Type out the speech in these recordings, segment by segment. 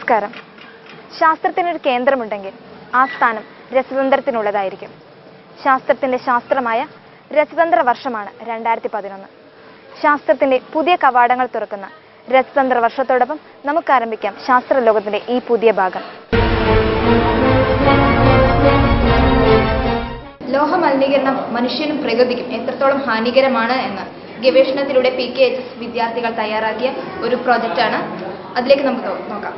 നമസ്കാരം. ശാസ്ത്രത്തിനൊരു കേന്ദ്രമുണ്ടെങ്കിൽ ആ സ്ഥാനം രസതന്ത്രത്തിനുള്ളതായിരിക്കും. ശാസ്ത്രത്തിന്റെ ശാസ്ത്രമായ രസതന്ത്ര വർഷമാണ് 2011. ശാസ്ത്രത്തിന്റെ പുതിയ കവാടങ്ങൾ തുറക്കുന്ന രസതന്ത്ര വർഷത്തോടൊപ്പം നമുക്ക് ആരംഭിക്കാം ശാസ്ത്രലോകത്തിന്റെ ഈ പുതിയ ഭാഗം. ലോഹ മലിനീകരണം മനുഷ്യനും പ്രകൃതിക്കും എത്രത്തോളം ഹാനികരമാണ് എന്ന് ഗവേഷണത്തിലൂടെ PKHS വിദ്യാർത്ഥികൾ തയ്യാറാക്കിയ ഒരു പ്രോജക്റ്റാണ്. അതിലേക്ക് നമുക്ക് നോക്കാം.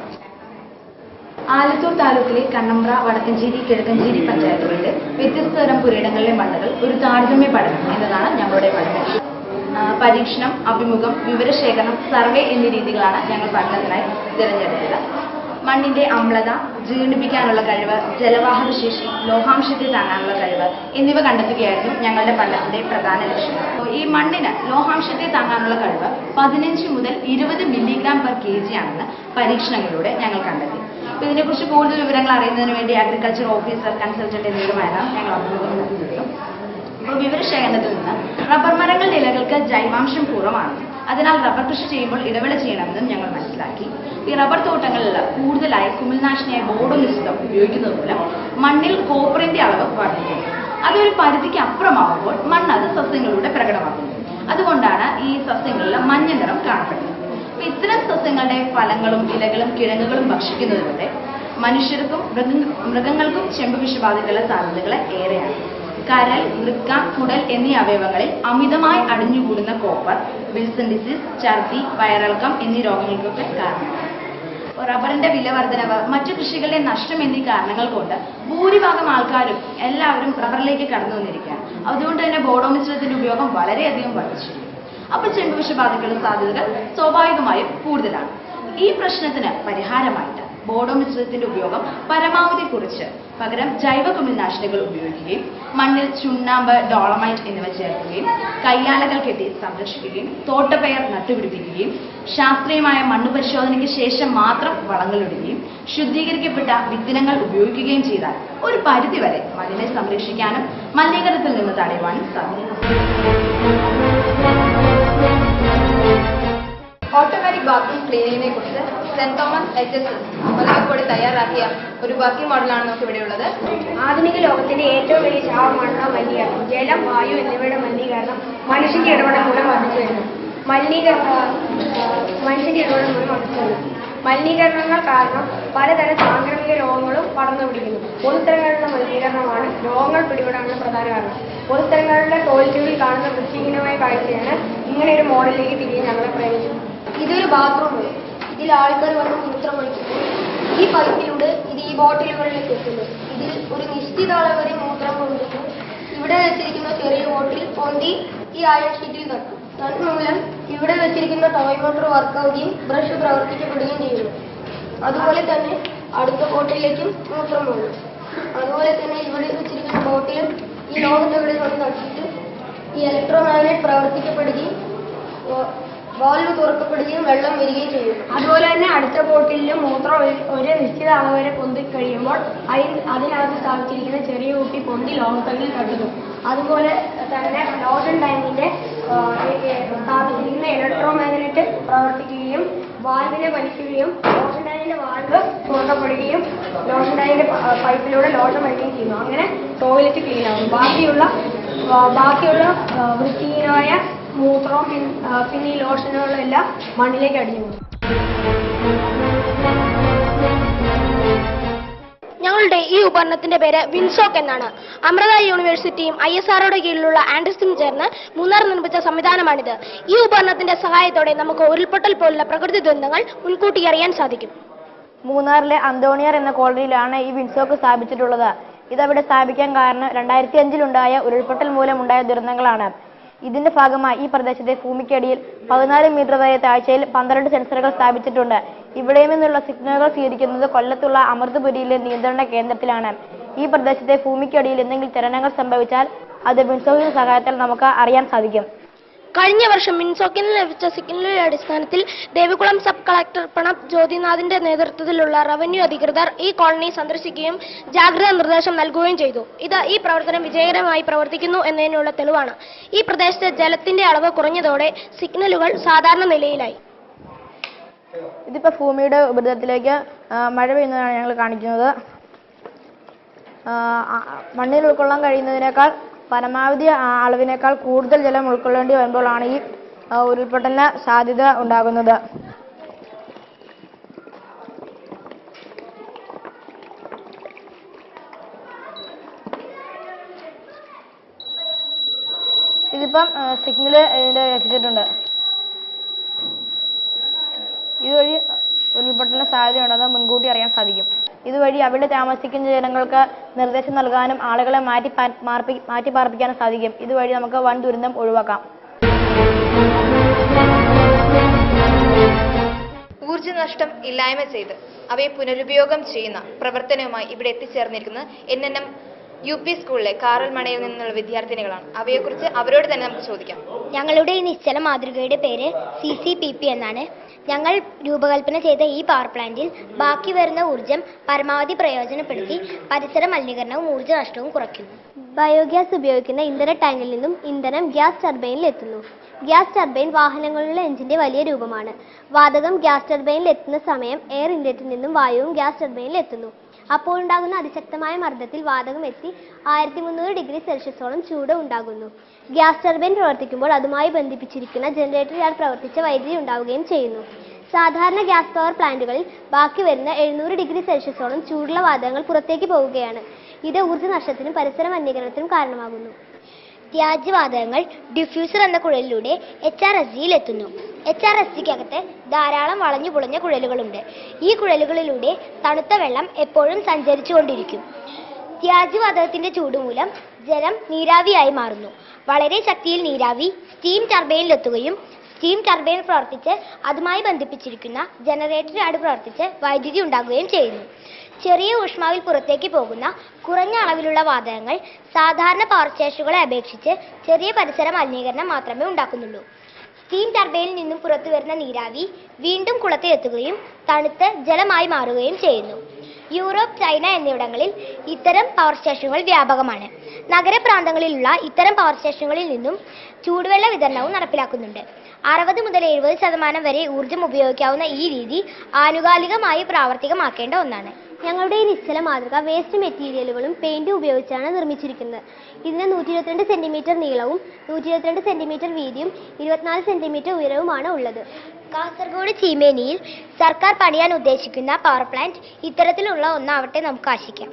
ആലത്തൂർ താലൂക്കിലെ കണ്ണമ്പ്ര, വടക്കഞ്ചേരി, കിഴക്കഞ്ചേരി പഞ്ചായത്തുകളിലെ വ്യത്യസ്ത തരം പുരയിടങ്ങളിലെ മണ്ണുകൾ ഒരു താരതമ്യ പഠനം എന്നതാണ് ഞങ്ങളുടെ പഠനം. പരീക്ഷണം, അഭിമുഖം, വിവരശേഖരണം, സർവേ എന്നീ രീതികളാണ് ഞങ്ങൾ പഠനത്തിനായി തിരഞ്ഞെടുത്തത്. മണ്ണിന്റെ അമ്ലത, ജീർണിപ്പിക്കാനുള്ള കഴിവ്, ജലവാഹക ശേഷി, ലോഹാംശത്തെ താങ്ങാനുള്ള കഴിവ് എന്നിവ കണ്ടെത്തുകയായിരുന്നു ഞങ്ങളുടെ പഠനത്തിന്റെ പ്രധാന ലക്ഷ്യം. ഈ മണ്ണിന് ലോഹാംശത്തെ താങ്ങാനുള്ള കഴിവ് 15 മുതൽ 20 mg/kg ആണെന്ന് പരീക്ഷണങ്ങളിലൂടെ ഞങ്ങൾ കണ്ടെത്തി. ഇതിനെക്കുറിച്ച് കൂടുതൽ വിവരങ്ങൾ അറിയുന്നതിന് വേണ്ടി അഗ്രികൾച്ചർ ഓഫീസർ, കൺസൾട്ടന്റ് എന്നിവരുമായാണ് ഞങ്ങൾ അഭിമുഖം നടത്തിയത്. അപ്പോൾ വിവരശേഖരണത്തിൽ നിന്ന് റബ്ബർ മരങ്ങളുടെ ഇലകൾക്ക് ജൈവാംശം കുറവാണ്, അതിനാൽ റബ്ബർ കൃഷി ചെയ്യുമ്പോൾ ഇടവേള ചെയ്യണമെന്നും ഞങ്ങൾ മനസ്സിലാക്കി. ഈ റബ്ബർ തോട്ടങ്ങളിൽ കൂടുതലായി കുമിൾനാശിനിയായ ബോഡോ മിശ്രിതം ഉപയോഗിക്കുന്നത് മൂലം മണ്ണിൽ കോപ്പറിന്റെ അളവ് വർദ്ധിക്കുന്നു. അതൊരു പരിധിക്ക് അപ്പുറമാകുമ്പോൾ മണ്ണ് അത് സസ്യങ്ങളിലൂടെ പ്രകടമാക്കുന്നു. അതുകൊണ്ടാണ് ഈ സസ്യങ്ങളിൽ മഞ്ഞ നിറം കാണപ്പെടുന്നത്. ഇത്തരം സസ്യങ്ങളുടെ ഫലങ്ങളും ഇലകളും കിഴങ്ങുകളും ഭക്ഷിക്കുന്നതിലൂടെ മനുഷ്യർക്കും മൃഗങ്ങൾക്കും ചെമ്പ് വിഷബാധകളുടെ സാധ്യതകൾ ഏറെയാണ്. കരൾ, വൃക്ക, കുടൽ എന്നീ അവയവങ്ങളിൽ അമിതമായി അടിഞ്ഞുകൂടുന്ന കോപ്പർ വിൽസൺ ഡിസീസ്, ഛർദി, വയറിളക്കം എന്നീ രോഗങ്ങൾക്കൊക്കെ കാരണമാണ്. റബ്ബറിന്റെ വില വർധനവ്, മറ്റു കൃഷികളുടെ നഷ്ടം എന്നീ കാരണങ്ങൾ കൊണ്ട് ഭൂരിഭാഗം ആൾക്കാരും എല്ലാവരും റബ്ബറിലേക്ക് കടന്നു വന്നിരിക്കുകയാണ്. അതുകൊണ്ട് തന്നെ ബോഡോ മിശ്രിതത്തിന്റെ ഉപയോഗം വളരെയധികം വർദ്ധിച്ചിരിക്കുന്നു. അപ്പോൾ ചെമ്പ് വിഷബാധകളുടെ സാധ്യതകൾ സ്വാഭാവികമായും കൂടുതലാണ്. ഈ പ്രശ്നത്തിന് പരിഹാരമായിട്ട് ബോഡോ മിശ്രിതത്തിന്റെ ഉപയോഗം പരമാവധി കുറച്ച് പകരം ജൈവ കുമിൾനാശിനികൾ ഉപയോഗിക്കുകയും മണ്ണിൽ ചുണ്ണാമ്പ്, ഡോളമൈറ്റ് എന്നിവ ചേർക്കുകയും കയ്യാലകൾ കെട്ടി സംരക്ഷിക്കുകയും തോട്ടപ്പയർ നട്ടുപിടിപ്പിക്കുകയും ശാസ്ത്രീയമായ മണ്ണ് പരിശോധനയ്ക്ക് ശേഷം മാത്രം വളങ്ങളിടുകയും ശുദ്ധീകരിക്കപ്പെട്ട വിത്തിനങ്ങൾ ഉപയോഗിക്കുകയും ചെയ്താൽ ഒരു പരിധിവരെ മണ്ണിനെ സംരക്ഷിക്കാനും മലിനീകരണത്തിൽ നിന്ന് തടയുവാനും സാധിക്കും. ഓട്ടോമാറ്റിക് ബാത്റൂം ക്ലീനിങ്ങിനെ കുറിച്ച് സെന്റ് തോമസ് HSS ഒലവക്കോട് തയ്യാറാക്കിയ ഒരു വർക്കിംഗ് മോഡലാണ് നമുക്ക് ഇവിടെയുള്ളത്. ആധുനിക ലോകത്തിന്റെ ഏറ്റവും വലിയ ശാപമാണ് മലിനീകരണം. ജലം, വായു എന്നിവയുടെ മലിനീകരണം മനുഷ്യന്റെ ഇടപെടൽ മൂലം വർദ്ധിച്ചു വരുന്നു. മലിനീകരണങ്ങൾ കാരണം പലതരം സാംക്രമിക രോഗങ്ങളും പടർന്നു പിടിക്കുന്നു. പൊതുസ്ഥലങ്ങളിലുള്ള മലിനീകരണമാണ് രോഗങ്ങൾ പിടിപെടാനുള്ള പ്രധാന കാരണം. പൊതുസ്ഥലങ്ങളിലെ ടോയ്ലറ്റുകളിൽ കാണുന്ന വൃത്തിഹീനമായ കാഴ്ചയാണ് ഇങ്ങനെ ഒരു മോഡലിലേക്ക് തിരികെ ഞങ്ങളെ പ്രേരിപ്പിച്ചത്. ഇതൊരു ബാത്റൂം, ഇതിൽ ആൾക്കാർ വന്ന് മൂത്രമൊഴിക്കുന്നു. ഈ പൈപ്പിലൂടെ ഇത് ഈ ബോട്ടിലുകളിലേക്ക് എത്തുന്നു. ഇതിൽ ഒരു നിശ്ചിത അളവ് വരെ മൂത്രം കൊണ്ടുവന്നു ഇവിടെ വെച്ചിരിക്കുന്ന ചെറിയ ബോട്ടിൽ പൊന്തി ഈ അയൺ ഷീറ്റിൽ തട്ടും. തന്മൂലം ഇവിടെ വെച്ചിരിക്കുന്ന ടോയ് മോട്ടോർ വർക്കാവുകയും ബ്രഷ് പ്രവർത്തിക്കപ്പെടുകയും ചെയ്യുന്നു. അതുപോലെ തന്നെ അടുത്ത ബോട്ടിലേക്കും മൂത്രം വന്നു. അതുപോലെ തന്നെ ഇവിടെ വെച്ചിരിക്കുന്ന ബോട്ടിലും ഈ ലോഹത്തകിടിൽ കൊണ്ട് തട്ടിയിട്ട് ഈ ഇലക്ട്രോമാഗ്നറ്റ് പ്രവർത്തിക്കപ്പെടുകയും വാൽവ് തുറക്കപ്പെടുകയും വെള്ളം വരികയും ചെയ്യും. അതുപോലെ തന്നെ അടുത്ത ബോട്ടിലും മൂത്രം ഒരു നിശ്ചിത അളവ് വരെ പൊന്തി കഴിയുമ്പോൾ അതിനകത്ത് സ്ഥാപിച്ചിരിക്കുന്ന ചെറിയ കുട്ടി പൊന്തി ലോഹത്തകിൽ തട്ടുന്നു. അതുപോലെ തന്നെ ലോഷൻ ടാങ്കിന്റെ സ്ഥാപിച്ചിരിക്കുന്ന ഇലക്ട്രോമാഗ്നറ്റ് പ്രവർത്തിക്കുകയും വാൽവിനെ വലിക്കുകയും ലോഷൻ ടാങ്കിന്റെ വാൽവ് തുറക്കപ്പെടുകയും ലോഷൻ ടാങ്കിന്റെ പൈപ്പിലൂടെ ലോഷൻ വരികയും ചെയ്യുന്നു. അങ്ങനെ ടോയ്ലറ്റ് ക്ലീൻ ആകും. ബാക്കിയുള്ള വൃത്തിഹീനമായ മൂത്രവും പിന്നെ ഈ ലോഷനുകളും എല്ലാം മണ്ണിലേക്ക് അടിഞ്ഞു പോകും. ഞങ്ങളുടെ ഈ ഉപകരണത്തിന്റെ പേര് വിൻസോക്ക് എന്നാണ്. അമൃത യൂണിവേഴ്സിറ്റിയും ISROയുടെ കീഴിലുള്ള ആൻഡേഴ്സും ചേർന്ന് മൂന്നാർ നിർമ്മിച്ച സംവിധാനമാണിത്. ഈ ഉപകരണത്തിന്റെ സഹായത്തോടെ നമുക്ക് ഉരുൾപൊട്ടൽ പോലുള്ള പ്രകൃതി ദുരന്തങ്ങൾ മുൻകൂട്ടി അറിയാൻ സാധിക്കും. മൂന്നാറിലെ അന്തോണിയാർ എന്ന കോളനിയിലാണ് ഈ വിൻസോക്ക് സ്ഥാപിച്ചിട്ടുള്ളത്. ഇതവിടെ സ്ഥാപിക്കാൻ കാരണം 2005-ലുണ്ടായ ഉരുൾപൊട്ടൽ മൂലമുണ്ടായ ദുരന്തങ്ങളാണ്. ഇതിന്റെ ഭാഗമായി ഈ പ്രദേശത്തെ ഭൂമിക്കടിയിൽ 14 മീറ്റർ വരെ താഴ്ചയിൽ 12 സെൻസറുകൾ സ്ഥാപിച്ചിട്ടുണ്ട്. ഇവിടെ നിന്നുള്ള സിഗ്നലുകൾ സ്വീകരിക്കുന്നത് കൊല്ലത്തുള്ള അമൃതപുരിയിലെ നിയന്ത്രണ കേന്ദ്രത്തിലാണ്. ഈ പ്രദേശത്തെ ഭൂമിക്കടിയിൽ എന്തെങ്കിലും ചലനങ്ങൾ സംഭവിച്ചാൽ അത് വിൻസോക്കിന്റെ സഹായത്താൽ നമുക്ക് അറിയാൻ സാധിക്കും. കഴിഞ്ഞ വർഷം മിൻസോക്കിന് ലഭിച്ച സിഗ്നലിന്റെ അടിസ്ഥാനത്തിൽ ദേവികുളം സബ് കളക്ടർ പ്രണബ് ജ്യോതിനാഥിന്റെ നേതൃത്വത്തിലുള്ള റവന്യൂ അധികൃതർ ഈ കോളനി സന്ദർശിക്കുകയും ജാഗ്രതാ നിർദ്ദേശം നൽകുകയും ചെയ്തു. ഇത് ഈ പ്രവർത്തനം വിജയകരമായി പ്രവർത്തിക്കുന്നു എന്നതിനുള്ള തെളിവാണ്. ഈ പ്രദേശത്തെ ജലത്തിന്റെ അളവ് കുറഞ്ഞതോടെ സിഗ്നലുകൾ സാധാരണ നിലയിലായി. ഇതിപ്പോൾ ഭൂമിയുടെ ഉപരിതലത്തിലേക്ക് മഴ പെയ്യുന്നതാണ് ഞങ്ങൾ കാണിക്കുന്നത്. മണ്ണിൽ ഉൾക്കൊള്ളാൻ കഴിയുന്നതിനേക്കാൾ പരമാവധി അളവിനേക്കാൾ കൂടുതൽ ജലം ഉൾക്കൊള്ളേണ്ടി വരുമ്പോഴാണ് ഈ ഉരുൾപൊട്ടലിന് സാധ്യത ഉണ്ടാകുന്നത്. ഇതിപ്പം സിഗ്നൽ ഇതിൻ്റെ വെച്ചിട്ടുണ്ട്. ഇതുവഴി ഉരുൾപൊട്ടലിന് സാധ്യതയുണ്ടെന്ന് മുൻകൂട്ടി അറിയാൻ സാധിക്കും. ഇതുവഴി അവിടെ താമസിക്കുന്ന ജനങ്ങൾക്ക് നിർദ്ദേശം നൽകാനും ആളുകളെ മാറ്റി പാർപ്പിക്കാനും സാധിക്കും. ഇതുവഴി നമുക്ക് വൻ ദുരന്തം ഒഴിവാക്കാം. ഊർജ്ജ നഷ്ടം ഇല്ലായ്മ ചെയ്ത് അവയെ പുനരുപയോഗം ചെയ്യുന്ന പ്രവർത്തനവുമായി ഇവിടെ എത്തിച്ചേർന്നിരിക്കുന്നത് NNM UP സ്കൂളിലെ കാറൽ മണയിൽ നിന്നുള്ള വിദ്യാർത്ഥിനികളാണ്. അവയെക്കുറിച്ച് അവരോട് തന്നെ നമുക്ക് ചോദിക്കാം. ഞങ്ങളുടെ ഈ നിശ്ചല മാതൃകയുടെ പേര് CCPP എന്നാണ്. ഞങ്ങൾ രൂപകൽപ്പന ചെയ്ത ഈ പവർ പ്ലാന്റിൽ ബാക്കി വരുന്ന ഊർജ്ജം പരമാവധി പ്രയോജനപ്പെടുത്തി പരിസര മലിനീകരണവും ഊർജ്ജ നഷ്ടവും കുറയ്ക്കുന്നു. ബയോഗ്യാസ് ഉപയോഗിക്കുന്ന ഇന്ധന ടാങ്കിൽ നിന്നും ഇന്ധനം ഗ്യാസ് ടർബൈനിൽ എത്തുന്നു. ഗ്യാസ് ടർബൈൻ വാഹനങ്ങളുടെ എഞ്ചിന്റെ വലിയ രൂപമാണ്. വാതകം ഗ്യാസ് ടർബൈനിൽ എത്തുന്ന സമയം എയർ ഇൻലെറ്റിൽ നിന്നും വായുവും ഗ്യാസ് ടർബൈനിൽ എത്തുന്നു. അപ്പോൾ ഉണ്ടാകുന്ന അതിശക്തമായ മർദ്ദത്തിൽ വാതകം എത്തി 1300 ഡിഗ്രി സെൽഷ്യസോളം ചൂട് ഉണ്ടാകുന്നു. ഗ്യാസ് ടർബൈൻ പ്രവർത്തിക്കുമ്പോൾ അതുമായി ബന്ധിപ്പിച്ചിരിക്കുന്ന ജനറേറ്റർ യാർഡ് പ്രവർത്തിച്ച വൈദ്യുതി ഉണ്ടാവുകയും ചെയ്യുന്നു. സാധാരണ ഗ്യാസ് പവർ പ്ലാന്റുകളിൽ ബാക്കി വരുന്ന 700 ഡിഗ്രി സെൽഷ്യസോളം ചൂടുള്ള വാതകങ്ങൾ പുറത്തേക്ക് പോവുകയാണ്. ഇത് ഊർജ്ജ നഷ്ടത്തിനും പരിസര മലിനീകരണത്തിനും കാരണമാകുന്നു. ത്യാജ്യവാതകങ്ങൾ ഡിഫ്യൂസർ എന്ന കുഴലിലൂടെ HRSGയിൽ എത്തുന്നു. HRSGക്കകത്ത് ധാരാളം വളഞ്ഞു പുളഞ്ഞ കുഴലുകളുണ്ട്. ഈ കുഴലുകളിലൂടെ തണുത്ത വെള്ളം എപ്പോഴും സഞ്ചരിച്ചുകൊണ്ടിരിക്കും. ത്യാജ്യവാതകത്തിന്റെ ചൂട് മൂലം ജലം നീരാവിയായി മാറുന്നു. വളരെ ശക്തിയിൽ നീരാവി സ്റ്റീം ടർബൈനിലെത്തുകയും സ്റ്റീം ടർബൈൻ പ്രവർത്തിച്ച് അതുമായി ബന്ധിപ്പിച്ചിരിക്കുന്ന ജനറേറ്റർ യാർഡ് പ്രവർത്തിച്ച് വൈദ്യുതി ഉണ്ടാകുകയും ചെയ്യുന്നു. ചെറിയ ഊഷ്മാവിൽ പുറത്തേക്ക് പോകുന്ന കുറഞ്ഞ അളവിലുള്ള വാതകങ്ങൾ സാധാരണ പവർ സ്റ്റേഷനുകളെ അപേക്ഷിച്ച് ചെറിയ പരിസര മലിനീകരണം മാത്രമേ ഉണ്ടാക്കുന്നുള്ളൂ. സ്റ്റീം ടർബൈനിൽ നിന്നും പുറത്തു വരുന്ന നീരാവി വീണ്ടും കുളത്തിലെത്തുകയും തണുത്ത് ജലമായി മാറുകയും ചെയ്യുന്നു. യൂറോപ്പ്, ചൈന എന്നിവിടങ്ങളിൽ ഇത്തരം പവർ സ്റ്റേഷനുകൾ വ്യാപകമാണ്. നഗരപ്രാന്തങ്ങളിലുള്ള ഇത്തരം പവർ സ്റ്റേഷനുകളിൽ നിന്നും ചൂടുവെള്ള വിതരണവും നടപ്പിലാക്കുന്നുണ്ട്. 60 മുതൽ 70% വരെ ഊർജ്ജം ഉപയോഗിക്കാവുന്ന ഈ രീതി ആനുകാലികമായി പ്രാവർത്തികമാക്കേണ്ട ഒന്നാണ്. ഞങ്ങളുടെ ഈ നിശ്ചല മാതൃക വേസ്റ്റ് മെറ്റീരിയലുകളും പെയിന്റും ഉപയോഗിച്ചാണ് നിർമ്മിച്ചിരിക്കുന്നത്. ഇതിന് 122 സെന്റിമീറ്റർ നീളവും 122 സെന്റിമീറ്റർ വീതിയും 24 സെന്റിമീറ്റർ ഉയരവുമാണ് ഉള്ളത്. കാസർഗോഡ് ചീമേനിയിൽ സർക്കാർ പണിയാൻ ഉദ്ദേശിക്കുന്ന പവർ പ്ലാന്റ് ഇത്തരത്തിലുള്ള ഒന്നാവട്ടെ നമുക്ക് ആശിക്കാം.